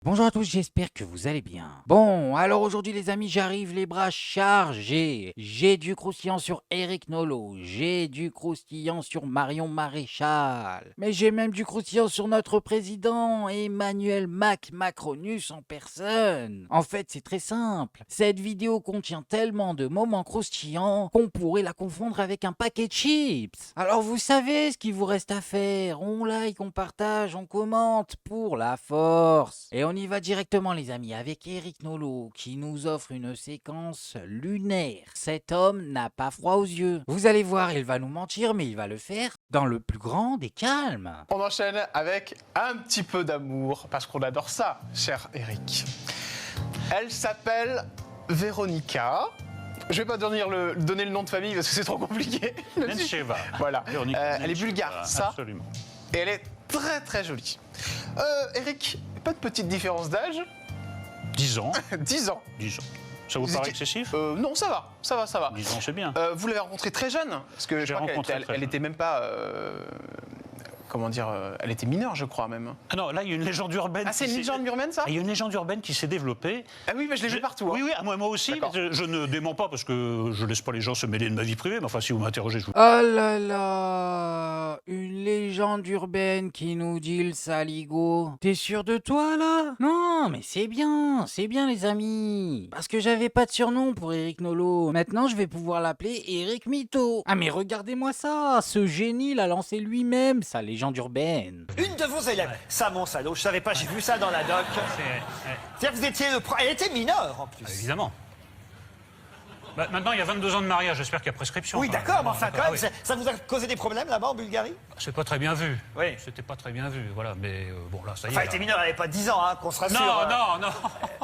Bonjour à tous, j'espère que vous allez bien. Bon, alors aujourd'hui les amis, j'arrive les bras chargés. J'ai du croustillant sur Eric Nolot, j'ai du croustillant sur Marion Maréchal, mais j'ai même du croustillant sur notre président Emmanuel Macronus en personne. En fait, c'est très simple. Cette vidéo contient tellement de moments croustillants qu'on pourrait la confondre avec un paquet de chips. Alors vous savez ce qu'il vous reste à faire. On like, on partage, on commente pour la force. Et on y va directement les amis avec Eric Nolot qui nous offre une séquence lunaire. Cet homme n'a pas froid aux yeux. Vous allez voir, il va nous mentir mais il va le faire dans le plus grand des calmes. On enchaîne avec un petit peu d'amour, parce qu'on adore ça, cher Eric. Elle s'appelle Véronica. Je vais pas donner le nom de famille parce que c'est trop compliqué. Nencheva. Voilà. Elle est Nencheva, bulgare, ça. Absolument. Et elle est très très jolie. Eric, pas de petite différence d'âge. 10 ans. 10 ans. 10 ans. Ça vous paraît excessif? Non, ça va. 10 ans, c'est bien. Vous l'avez rencontrée très jeune, parce que je crois qu'elle était même pas... comment dire, elle était mineure, je crois même. Ah non, là, il y a une légende urbaine. Ah, c'est une légende urbaine, ça? Il y a une légende urbaine qui s'est développée. Ah oui, mais je l'ai vu partout. Hein. Oui, moi aussi. Je ne dément pas parce que je laisse pas les gens se mêler de ma vie privée. Mais enfin, si vous m'interrogez, je vous... Oh là là, une légende urbaine qui nous dit le saligo. T'es sûr de toi là? Non, mais c'est bien les amis. Parce que j'avais pas de surnom pour Eric Nolot. Maintenant, je vais pouvoir l'appeler Eric Mito. Ah mais regardez-moi ça, ce génie l'a lancé lui-même, sa légende urbaine. Une de vos élèves. Ça, mon salaud, je savais pas, j'ai vu ça dans la doc. C'est-à-dire que vous étiez Elle était mineure, en plus. Évidemment. Bah, maintenant, il y a 22 ans de mariage. J'espère qu'il y a prescription. Oui, d'accord, mais enfin, quand même, oui. ça vous a causé des problèmes là-bas, en Bulgarie? C'est pas très bien vu. Oui. C'était pas très bien vu, voilà. Mais bon, là, ça y est. Enfin, elle là. était mineure, elle avait pas 10 ans, hein, qu'on se rassure. Non.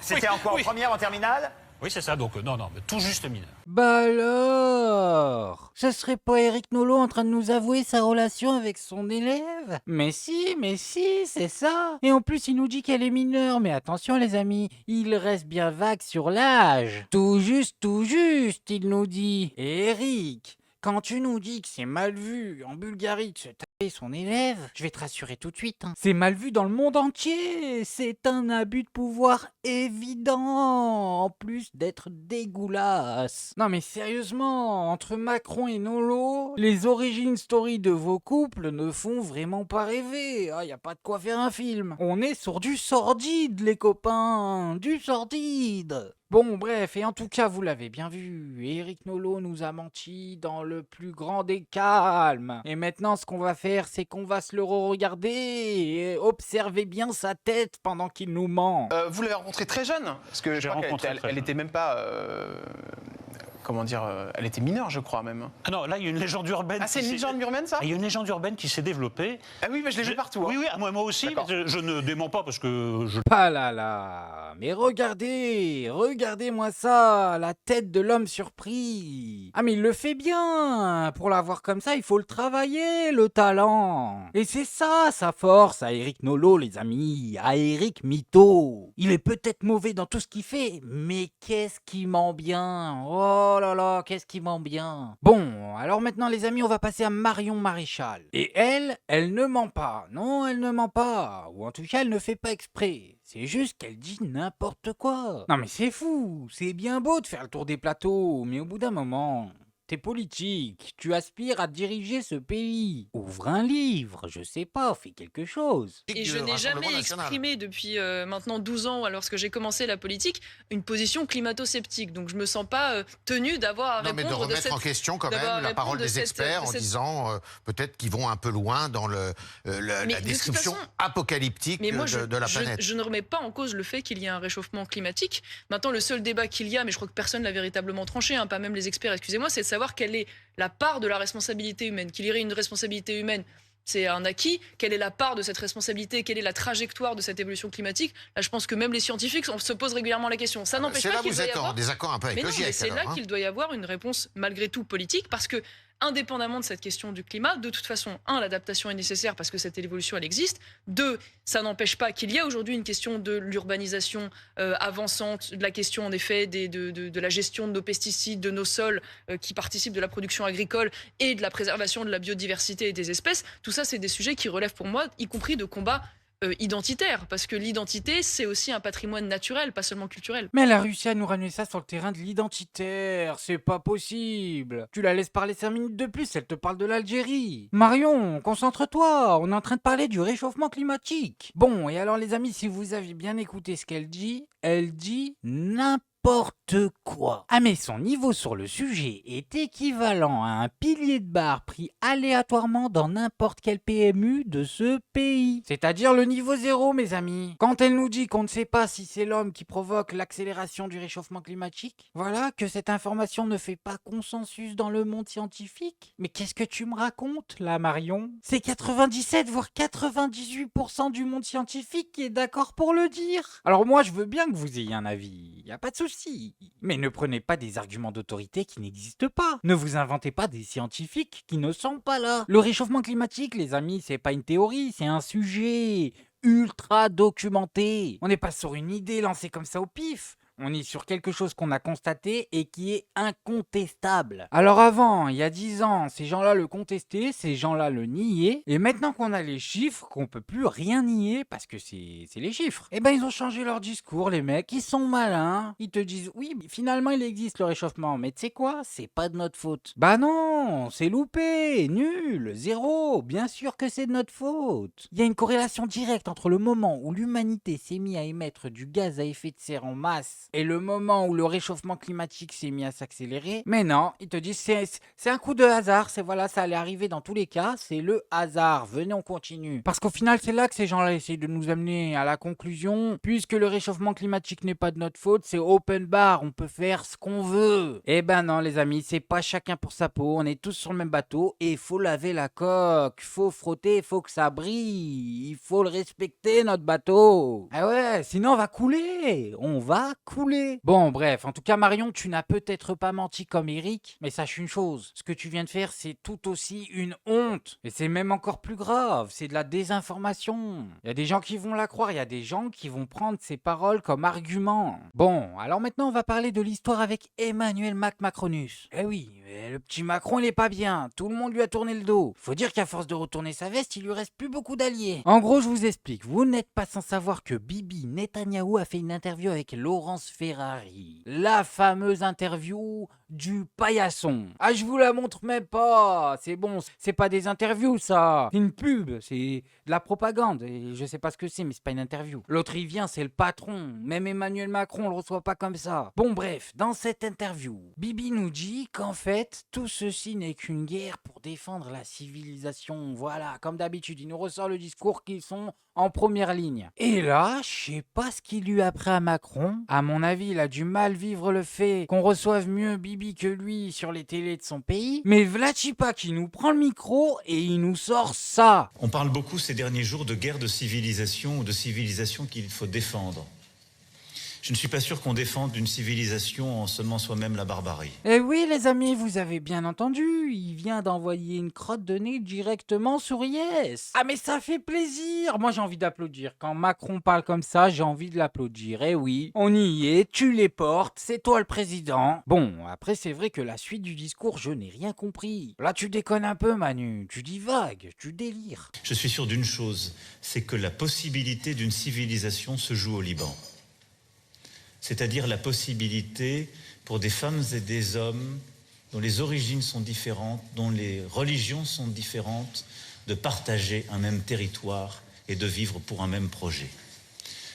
C'était Oui, en quoi, oui. en première, en terminale? Oui, c'est ça. Donc, non, mais tout juste mineur. Bah alors, ce serait pas Eric Nolot en train de nous avouer sa relation avec son élève? Mais si, c'est ça. Et en plus, il nous dit qu'elle est mineure. Mais attention les amis, il reste bien vague sur l'âge. Tout juste, il nous dit. Et Eric, quand tu nous dis que c'est mal vu en Bulgarie de se taper son élève, je vais te rassurer tout de suite. C'est mal vu dans le monde entier. C'est un abus de pouvoir évident, en plus d'être dégueulasse. Non mais sérieusement, entre Macron et Nolo, les origin story de vos couples ne font vraiment pas rêver. Ah, y a pas de quoi faire un film. On est sur du sordide, les copains. Du sordide. Bon, bref, et en tout cas, vous l'avez bien vu, Eric Nolot nous a menti dans le plus grand des calmes. Et maintenant, ce qu'on va faire, c'est qu'on va se le regarder et observer bien sa tête pendant qu'il nous ment. Vous l'avez rencontrée très jeune, parce que je crois qu'elle était même pas... comment dire, elle était mineure, je crois même. Ah non, là, il y a une légende urbaine. Ah, c'est une légende urbaine, ça? Il y a une légende urbaine qui s'est développée. Ah oui, mais je l'ai vu partout. Hein. Oui, moi aussi. Mais je ne dément pas parce que je... Ah là là, mais regardez-moi ça, la tête de l'homme surpris. Ah mais il le fait bien, pour l'avoir comme ça, il faut le travailler, le talent. Et c'est ça sa force à Eric Nolot les amis, à Eric Mito. Il est peut-être mauvais dans tout ce qu'il fait, mais qu'est-ce qui ment bien. Oh là là, qu'est-ce qui ment bien. Bon, alors maintenant les amis, on va passer à Marion Maréchal. Et elle ne ment pas. Non, elle ne ment pas. Ou en tout cas, elle ne fait pas exprès. C'est juste qu'elle dit n'importe quoi. Non mais c'est fou. C'est bien beau de faire le tour des plateaux, mais au bout d'un moment... T'es politique, tu aspires à diriger ce pays. Ouvre un livre, je sais pas, fais quelque chose. Et je n'ai jamais exprimé depuis maintenant 12 ans, lorsque j'ai commencé la politique, une position climato-sceptique. Donc je me sens pas tenue d'avoir à répondre mais de remettre en question quand même la parole des experts en disant peut-être qu'ils vont un peu loin dans la description apocalyptique de la planète. Je ne remets pas en cause le fait qu'il y ait un réchauffement climatique. Maintenant, le seul débat qu'il y a, mais je crois que personne l'a véritablement tranché, hein, pas même les experts, excusez-moi, c'est de savoir quelle est la part de la responsabilité humaine. Qu'il y aurait une responsabilité humaine, c'est un acquis. Quelle est la part de cette responsabilité? Quelle est la trajectoire de cette évolution climatique? Là, je pense que même les scientifiques se posent régulièrement la question. Ça n'empêche pas qu'il doit y avoir... C'est là vous êtes en désaccord un peu avec le GIEC. C'est là qu'il doit y avoir une réponse malgré tout politique, parce que indépendamment de cette question du climat, de toute façon, l'adaptation est nécessaire parce que cette évolution, elle existe. 2, ça n'empêche pas qu'il y a aujourd'hui une question de l'urbanisation avançante, de la question, en effet, de la gestion de nos pesticides, de nos sols qui participent de la production agricole et de la préservation de la biodiversité et des espèces. Tout ça, c'est des sujets qui relèvent pour moi, y compris de combats identitaire, parce que l'identité, c'est aussi un patrimoine naturel, pas seulement culturel. Mais elle a réussi à nous ramener ça sur le terrain de l'identitaire, c'est pas possible. Tu la laisses parler 5 minutes de plus, elle te parle de l'Algérie. Marion, concentre-toi, on est en train de parler du réchauffement climatique. Bon, et alors les amis, si vous aviez bien écouté ce qu'elle dit n'importe quoi. Ah mais son niveau sur le sujet est équivalent à un pilier de barre pris aléatoirement dans n'importe quel PMU de ce pays. C'est-à-dire le niveau 0, mes amis. Quand elle nous dit qu'on ne sait pas si c'est l'homme qui provoque l'accélération du réchauffement climatique, voilà que cette information ne fait pas consensus dans le monde scientifique. Mais qu'est-ce que tu me racontes là, Marion? C'est 97 voire 98% du monde scientifique qui est d'accord pour le dire. Alors moi je veux bien que vous ayez un avis, y a pas de souci. Mais ne prenez pas des arguments d'autorité qui n'existent pas. Ne vous inventez pas des scientifiques qui ne sont pas là. Le réchauffement climatique, les amis, c'est pas une théorie, c'est un sujet ultra documenté. On n'est pas sur une idée lancée comme ça au pif. On est sur quelque chose qu'on a constaté et qui est incontestable. Alors avant, il y a 10 ans, ces gens-là le contestaient, ces gens-là le niaient. Et maintenant qu'on a les chiffres, qu'on peut plus rien nier parce que c'est les chiffres. Eh ben ils ont changé leur discours, les mecs. Ils sont malins. Ils te disent oui, finalement il existe le réchauffement. Mais tu sais quoi? C'est pas de notre faute. Bah non, c'est loupé, nul, zéro. Bien sûr que c'est de notre faute. Il y a une corrélation directe entre le moment où l'humanité s'est mis à émettre du gaz à effet de serre en masse et le moment où le réchauffement climatique s'est mis à s'accélérer. Mais non, ils te disent c'est un coup de hasard, c'est voilà, ça allait arriver dans tous les cas, c'est le hasard. Venez, on continue. Parce qu'au final, c'est là que ces gens-là essayent de nous amener à la conclusion, puisque le réchauffement climatique n'est pas de notre faute, c'est open bar, on peut faire ce qu'on veut. Eh ben non, les amis, c'est pas chacun pour sa peau, on est tous sur le même bateau et il faut laver la coque, faut frotter, faut que ça brille, il faut le respecter notre bateau. Ah ouais, sinon on va couler, Bon, bref, en tout cas, Marion, tu n'as peut-être pas menti comme Eric, mais sache une chose, ce que tu viens de faire, c'est tout aussi une honte. Et c'est même encore plus grave, c'est de la désinformation. Il y a des gens qui vont la croire, il y a des gens qui vont prendre ces paroles comme argument. Bon, alors maintenant, on va parler de l'histoire avec Emmanuel Macronus. Eh oui, mais le petit Macron, il est pas bien, tout le monde lui a tourné le dos. Faut dire qu'à force de retourner sa veste, il lui reste plus beaucoup d'alliés. En gros, je vous explique, vous n'êtes pas sans savoir que Bibi Netanyahou a fait une interview avec Laurence Ferrari. La fameuse interview du paillasson. Ah, je vous la montre même pas. C'est bon, c'est pas des interviews ça. C'est une pub, c'est de la propagande. Et je sais pas ce que c'est, mais c'est pas une interview. L'autre il vient, c'est le patron. Même Emmanuel Macron le reçoit pas comme ça. Bon bref, dans cette interview, Bibi nous dit qu'en fait, tout ceci n'est qu'une guerre pour défendre la civilisation. Voilà, comme d'habitude, il nous ressort le discours qu'ils sont en première ligne. Et là, je sais pas ce qu'il lui a pris à Macron. À mon avis, il a du mal vivre le fait qu'on reçoive mieux Bibi que lui sur les télés de son pays. Mais Vlachipa qui nous prend le micro et il nous sort ça. On parle beaucoup ces derniers jours de guerre de civilisation ou de civilisation qu'il faut défendre. Je ne suis pas sûr qu'on défende une civilisation en semant soi-même la barbarie. Eh oui les amis, vous avez bien entendu, il vient d'envoyer une crotte de nez directement sur Yes. Ah mais ça fait plaisir, moi j'ai envie d'applaudir. Quand Macron parle comme ça, j'ai envie de l'applaudir. Eh oui, on y est, tu les portes, c'est toi le président. Bon, après c'est vrai que la suite du discours, je n'ai rien compris. Là tu déconnes un peu Manu, tu divagues, tu délires. Je suis sûr d'une chose, c'est que la possibilité d'une civilisation se joue au Liban. C'est-à-dire la possibilité pour des femmes et des hommes dont les origines sont différentes, dont les religions sont différentes, de partager un même territoire et de vivre pour un même projet.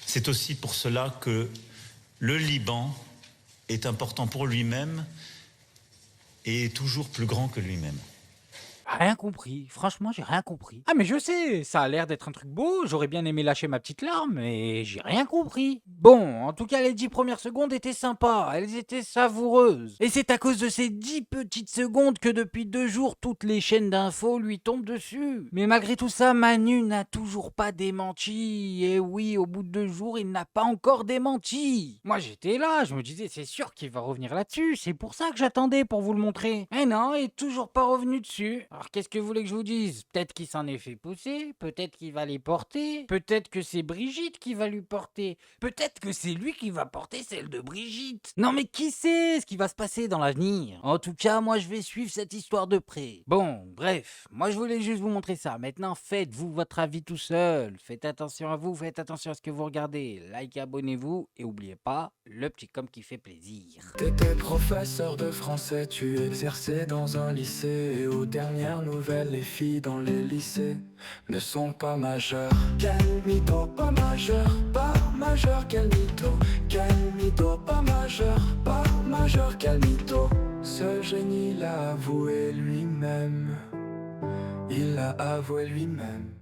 C'est aussi pour cela que le Liban est important pour lui-même et est toujours plus grand que lui-même. Rien compris, franchement j'ai rien compris. Ah mais je sais, ça a l'air d'être un truc beau, j'aurais bien aimé lâcher ma petite larme, mais j'ai rien compris. Bon, en tout cas les 10 premières secondes étaient sympas, elles étaient savoureuses. Et c'est à cause de ces 10 petites secondes que depuis 2 jours, toutes les chaînes d'infos lui tombent dessus. Mais malgré tout ça, Manu n'a toujours pas démenti. Et oui, au bout de 2 jours, il n'a pas encore démenti. Moi j'étais là, je me disais c'est sûr qu'il va revenir là-dessus, c'est pour ça que j'attendais pour vous le montrer. Mais non, il est toujours pas revenu dessus. Alors qu'est-ce que vous voulez que je vous dise? Peut-être qu'il s'en est fait pousser, peut-être qu'il va les porter, peut-être que c'est Brigitte qui va lui porter, peut-être peut-être que c'est lui qui va porter celle de Brigitte. Non mais qui sait ce qui va se passer dans l'avenir? En tout cas, moi je vais suivre cette histoire de près. Bon, bref, moi je voulais juste vous montrer ça. Maintenant, faites-vous votre avis tout seul. Faites attention à vous, faites attention à ce que vous regardez. Likez, abonnez-vous et n'oubliez pas le petit com qui fait plaisir. T'étais professeur de français, tu exerçais dans un lycée. Et aux dernières nouvelles, les filles dans les lycées ne sont pas majeures. Quel mytho, pas majeur, quel mytho. Quel mytho, pas majeur, quel mytho. Ce génie l'a avoué lui-même, il l'a avoué lui-même.